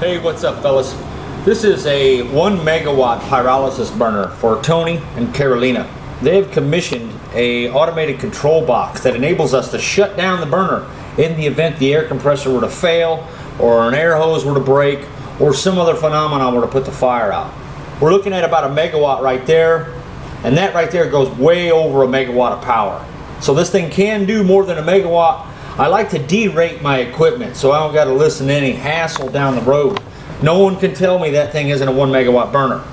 Hey, what's up, fellas? This is a 1 megawatt pyrolysis burner for Tony and Carolina. They have commissioned a automated control box that enables us to shut down the burner in the event the air compressor were to fail, or an air hose were to break, or some other phenomenon were to put the fire out. We're looking at about a megawatt right there, and that right there goes way over a megawatt of power. So this thing can do more than a megawatt. I like to derate my equipment so I don't got to listen to any hassle down the road. No one can tell me that thing isn't a 1 megawatt burner.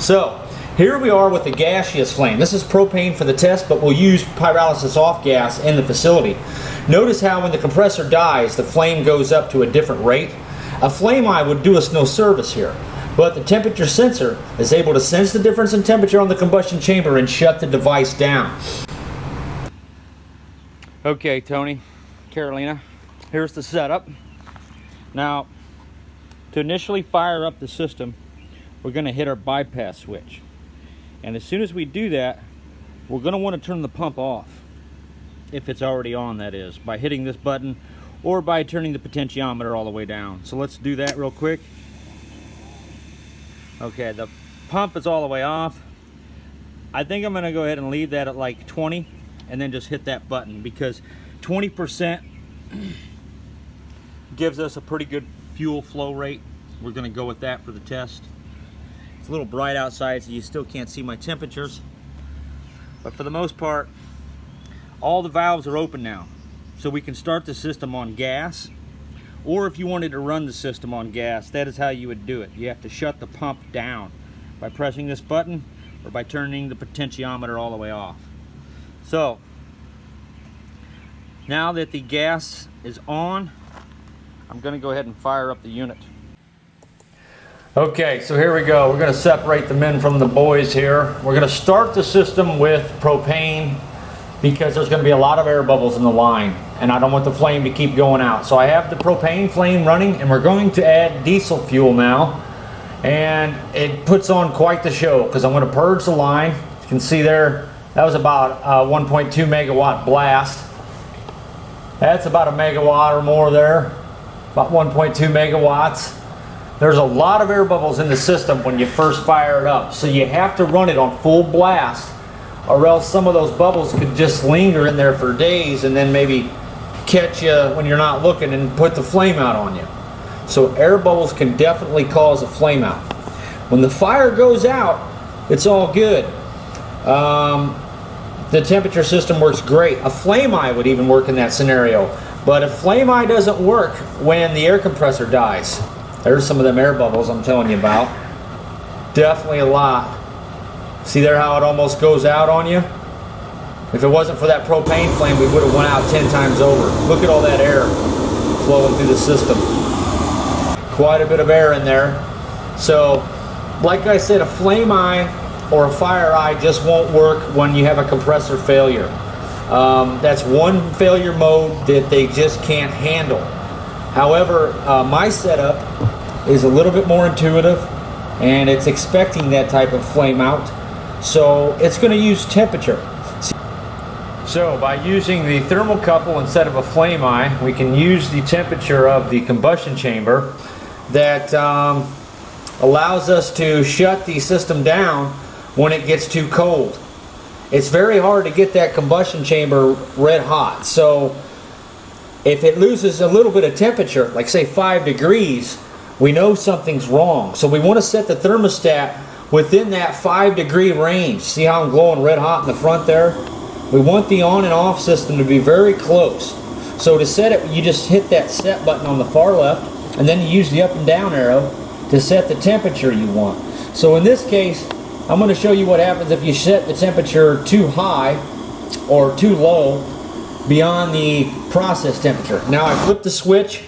So here we are with the gaseous flame. This is propane for the test, but we'll use pyrolysis off gas in the facility. Notice how when the compressor dies, the flame goes up to a different rate. A flame eye would do us no service here, but the temperature sensor is able to sense the difference in temperature on the combustion chamber and shut the device down. Okay, Tony, Carolina, here's the setup. Now, to initially fire up the system, we're going to hit our bypass switch. And as soon as we do that, we're going to want to turn the pump off, if it's already on, that is, by hitting this button or by turning the potentiometer all the way down. So let's do that real quick. Okay, the pump is all the way off. I think I'm going to go ahead and leave that at like 20 and then just hit that button, because 20% gives us a pretty good fuel flow rate. We're going to go with that for the test. It's a little bright outside, so you still can't see my temperatures, but for the most part all the valves are open now, so we can start the system on gas. Or if you wanted to run the system on gas, that is how you would do it. You have to shut the pump down by pressing this button or by turning the potentiometer all the way off. So now that the gas is on, I'm going to go ahead and fire up the unit. Okay, so here we go. We're going to separate the men from the boys here. We're going to start the system with propane because there's going to be a lot of air bubbles in the line, and I don't want the flame to keep going out. So I have the propane flame running, and we're going to add diesel fuel now. And it puts on quite the show because I'm going to purge the line. You can see there, that was about a 1.2 megawatt blast. That's about a megawatt or more there, about 1.2 megawatts. There's a lot of air bubbles in the system when you first fire it up, so you have to run it on full blast, or else some of those bubbles could just linger in there for days and then maybe catch you when you're not looking and put the flame out on you. So air bubbles can definitely cause a flame out. When the fire goes out, it's all good. The temperature system works great. A flame eye would even work in that scenario, but a flame eye doesn't work when the air compressor dies. There's some of them air bubbles I'm telling you about. Definitely a lot. See there how it almost goes out on you? If it wasn't for that propane flame, we would have went out 10 times over. Look at all that air flowing through the system. Quite a bit of air in there. So, like I said, a flame eye or a fire eye just won't work when you have a compressor failure. That's one failure mode that they just can't handle. However, my setup is a little bit more intuitive, and it's expecting that type of flame out, so it's going to use temperature. So by using the thermocouple instead of a flame eye, we can use the temperature of the combustion chamber that allows us to shut the system down when it gets too cold. It's very hard to get that combustion chamber red hot, so if it loses a little bit of temperature, like say 5 degrees, we know something's wrong. So we want to set the thermostat within that 5-degree range. See how I'm glowing red hot in the front there? We want the on and off system to be very close. So to set it, you just hit that set button on the far left, and then you use the up and down arrow to set the temperature you want. So in this case, I'm going to show you what happens if you set the temperature too high or too low beyond the process temperature. Now I flip the switch,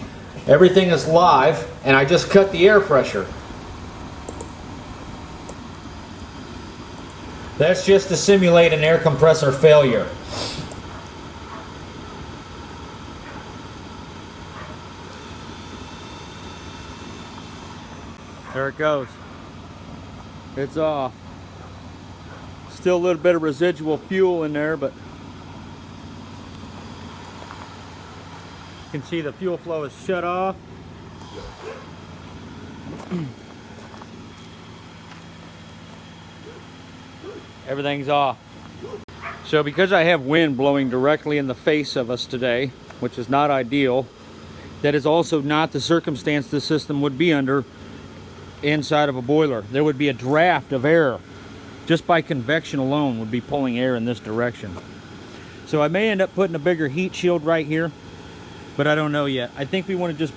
everything is live, and I just cut the air pressure. That's just to simulate an air compressor failure. There it goes. It's off. Still a little bit of residual fuel in there, but you can see the fuel flow is shut off. Everything's off. So because I have wind blowing directly in the face of us today, which is not ideal, that is also not the circumstance the system would be under inside of a boiler. There would be a draft of air. Just by convection alone would be pulling air in this direction. So I may end up putting a bigger heat shield right here, but I don't know yet. I think we want to just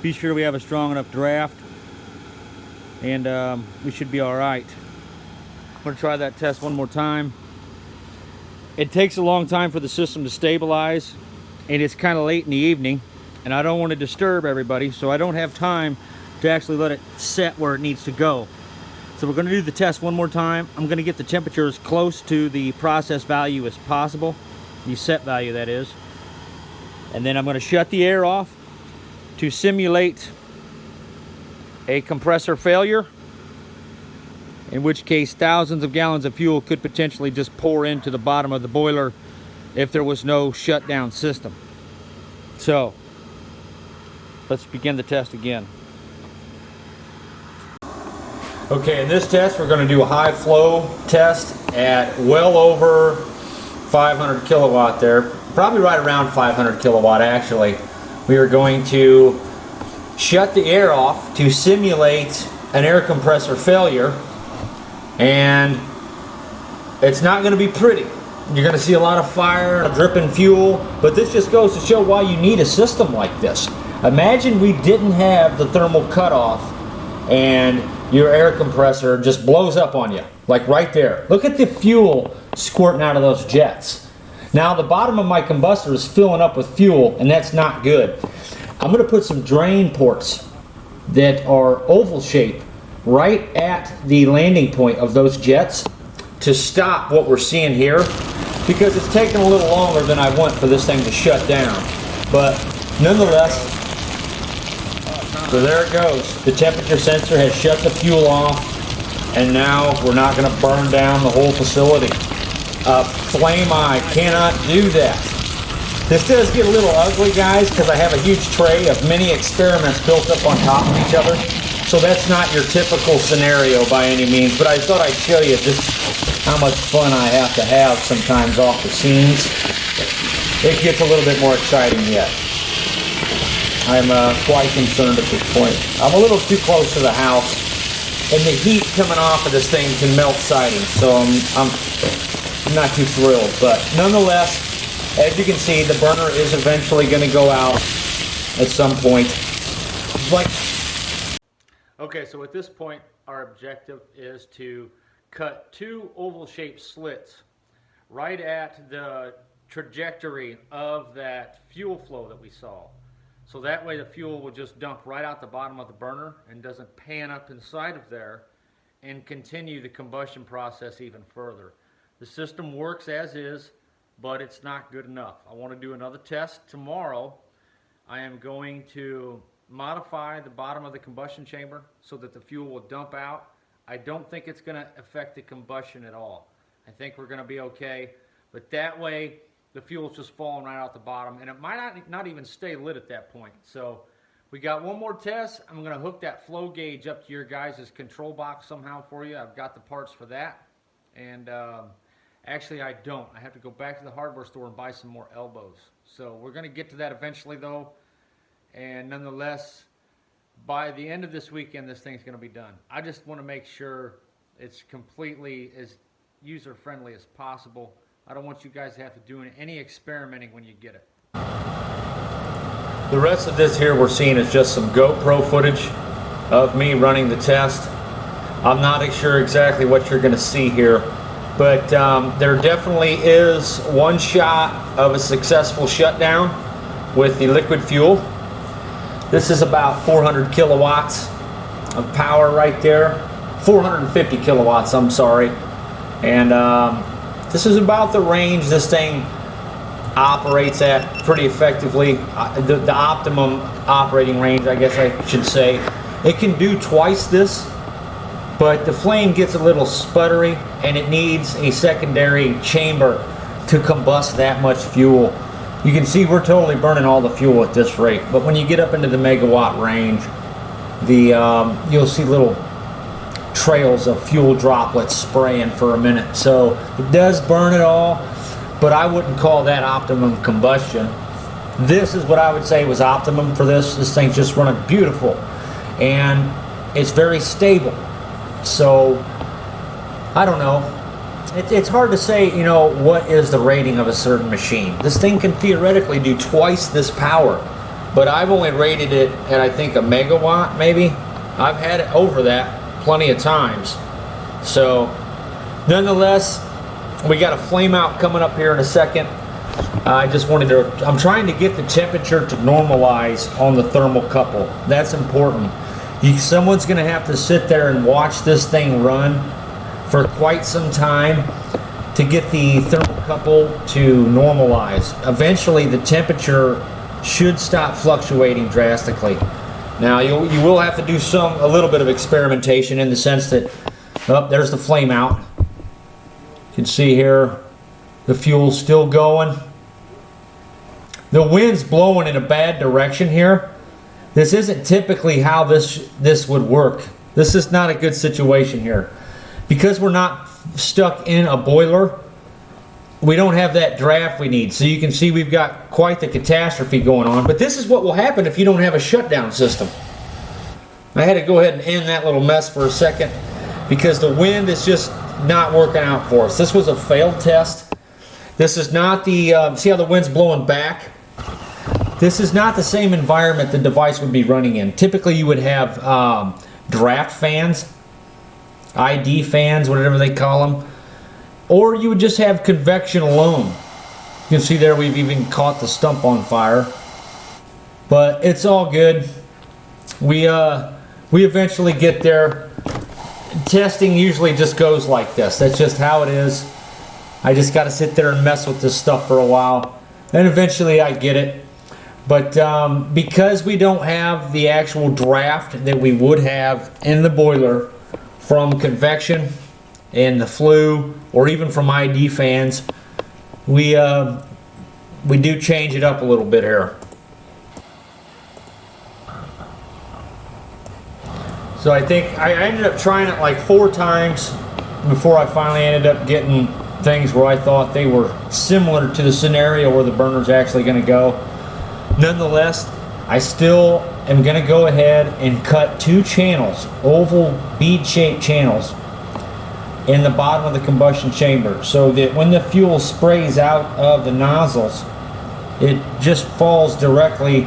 be sure we have a strong enough draft, and we should be all right. I'm going to try that test one more time. It takes a long time for the system to stabilize, and it's kind of late in the evening, and I don't want to disturb everybody, so I don't have time to actually let it set where it needs to go. So we're going to do the test one more time. I'm going to get the temperature as close to the process value as possible, the set value that is, and then I'm going to shut the air off to simulate a compressor failure, in which case thousands of gallons of fuel could potentially just pour into the bottom of the boiler if there was no shutdown system. So let's begin the test again. Okay, in this test we're going to do a high flow test at well over 500 kilowatt there, probably right around 500 kilowatt actually. We are going to shut the air off to simulate an air compressor failure, and it's not going to be pretty. You're going to see a lot of fire, dripping fuel, but this just goes to show why you need a system like this. Imagine we didn't have the thermal cutoff and your air compressor just blows up on you, like right there. Look at the fuel squirting out of those jets. Now the bottom of my combustor is filling up with fuel, and that's not good. I'm going to put some drain ports that are oval shaped right at the landing point of those jets to stop what we're seeing here, because it's taking a little longer than I want for this thing to shut down. But nonetheless, so there it goes. The temperature sensor has shut the fuel off, and now we're not going to burn down the whole facility. Flame eye cannot do that. This does get a little ugly, guys, because I have a huge tray of mini experiments built up on top of each other. So that's not your typical scenario by any means, but I thought I'd show you just how much fun I have to have sometimes off the scenes. It gets a little bit more exciting yet. I'm quite concerned at this point. I'm a little too close to the house, and the heat coming off of this thing can melt siding, so I'm not too thrilled. But nonetheless, as you can see, the burner is eventually going to go out at some point. Okay, so at this point, our objective is to cut two oval-shaped slits right at the trajectory of that fuel flow that we saw. So that way the fuel will just dump right out the bottom of the burner and doesn't pan up inside of there and continue the combustion process even further. The system works as is, but it's not good enough. I want to do another test tomorrow. I am going to modify the bottom of the combustion chamber so that the fuel will dump out. I don't think it's going to affect the combustion at all. I think we're going to be okay, but that way the fuel's just falling right out the bottom, and it might not even stay lit at that point. So we got one more test. I'm going to hook that flow gauge up to your guys' control box somehow for you. I've got the parts for that, and actually I don't. I have to go back to the hardware store and buy some more elbows. So we're going to get to that eventually though, and nonetheless, by the end of this weekend, this thing's going to be done. I just want to make sure it's completely as user-friendly as possible. I don't want you guys to have to do any experimenting when you get it. The rest of this here we're seeing is just some GoPro footage of me running the test. I'm not sure exactly what you're going to see here, but there definitely is one shot of a successful shutdown with the liquid fuel. This is about 400 kilowatts of power right there. 450 kilowatts, I'm sorry. And this is about the range this thing operates at pretty effectively. The optimum operating range, I guess I should say. It can do twice this, but the flame gets a little sputtery and it needs a secondary chamber to combust that much fuel. You can see we're totally burning all the fuel at this rate, but when you get up into the megawatt range, you'll see little trails of fuel droplets spraying for a minute. So it does burn it all, but I wouldn't call that optimum combustion. This is what I would say was optimum for this. This thing's just running beautiful, and it's very stable. So I don't know. It's hard to say, you know, what is the rating of a certain machine. This thing can theoretically do twice this power, but I've only rated it at, I think, a megawatt maybe. I've had it over that plenty of times. So nonetheless, we got a flame out coming up here in a second. I just wanted to, I'm trying to get the temperature to normalize on the thermocouple. That's important. Someone's going to have to sit there and watch this thing run for quite some time to get the thermocouple to normalize. Eventually the temperature should stop fluctuating drastically. Now you will have to do a little bit of experimentation in the sense that, oh, there's the flame out. You can see here the fuel's still going. The wind's blowing in a bad direction here. This isn't typically how this would work. This is not a good situation here. Because we're not stuck in a boiler, we don't have that draft we need. So you can see we've got quite the catastrophe going on. But this is what will happen if you don't have a shutdown system. I had to go ahead and end that little mess for a second because the wind is just not working out for us. This was a failed test. This is not the, see how the wind's blowing back? This is not the same environment the device would be running in. Typically you would have draft fans, ID fans, whatever they call them, or you would just have convection alone. You can see there we've even caught the stump on fire, but it's all good. We eventually get there. Testing usually just goes like this. That's just how it is. I just got to sit there and mess with this stuff for a while, and eventually I get it. But because we don't have the actual draft that we would have in the boiler from convection and the flue, or even from ID fans, we do change it up a little bit here. So I think I ended up trying it like 4 times before I finally ended up getting things where I thought they were similar to the scenario where the burner's actually going to go. Nonetheless, I still am going to go ahead and cut 2 channels, oval bead-shaped channels, in the bottom of the combustion chamber, so that when the fuel sprays out of the nozzles, it just falls directly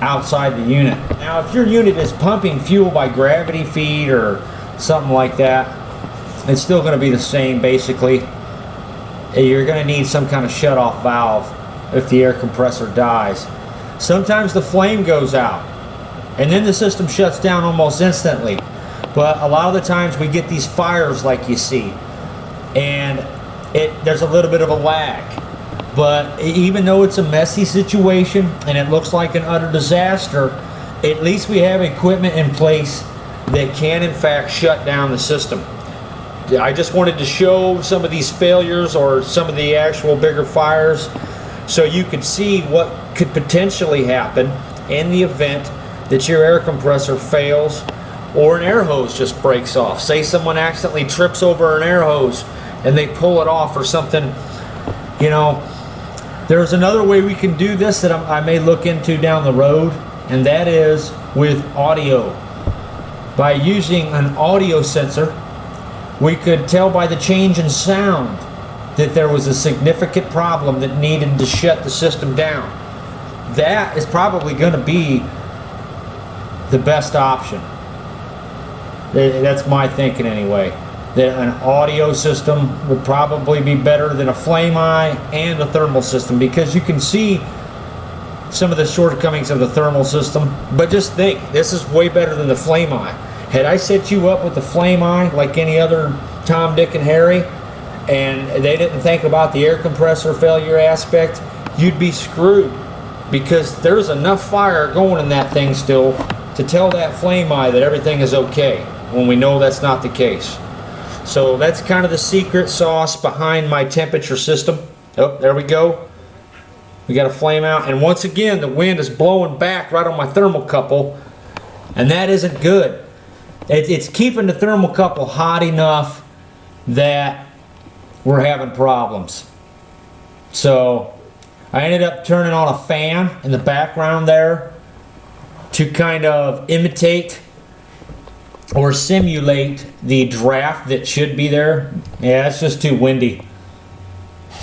outside the unit. Now, if your unit is pumping fuel by gravity feed or something like that, it's still going to be the same basically. You're going to need some kind of shut-off valve if the air compressor dies. Sometimes the flame goes out and then the system shuts down almost instantly. But a lot of the times we get these fires like you see, and there's a little bit of a lag. But even though it's a messy situation and it looks like an utter disaster, at least we have equipment in place that can in fact shut down the system. I just wanted to show some of these failures or some of the actual bigger fires so you could see what could potentially happen in the event that your air compressor fails or an air hose just breaks off. Say someone accidentally trips over an air hose and they pull it off or something. You know, there's another way we can do this that I may look into down the road, and that is with audio. By using an audio sensor, we could tell by the change in sound that there was a significant problem that needed to shut the system down. That is probably going to be the best option. That's my thinking anyway. That an audio system would probably be better than a flame eye and a thermal system, because you can see some of the shortcomings of the thermal system. But just think, this is way better than the flame eye. Had I set you up with the flame eye like any other Tom, Dick, and Harry, and they didn't think about the air compressor failure aspect, you'd be screwed, because there's enough fire going in that thing still to tell that flame eye that everything is okay, when we know that's not the case. So that's kind of the secret sauce behind my temperature system. Oh, there we go. We got a flame out, and once again the wind is blowing back right on my thermocouple. And that isn't good. It's keeping the thermocouple hot enough that we're having problems. So I ended up turning on a fan in the background there to kind of imitate or simulate the draft that should be there. Yeah, it's just too windy.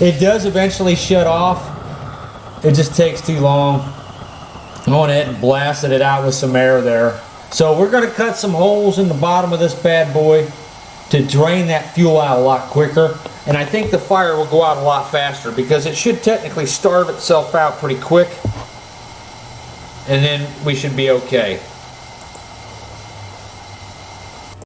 It does eventually shut off. It just takes too long. I went ahead and blasted it out with some air there. So we're going to cut some holes in the bottom of this bad boy to drain that fuel out a lot quicker. And I think the fire will go out a lot faster because it should technically starve itself out pretty quick. And then we should be okay.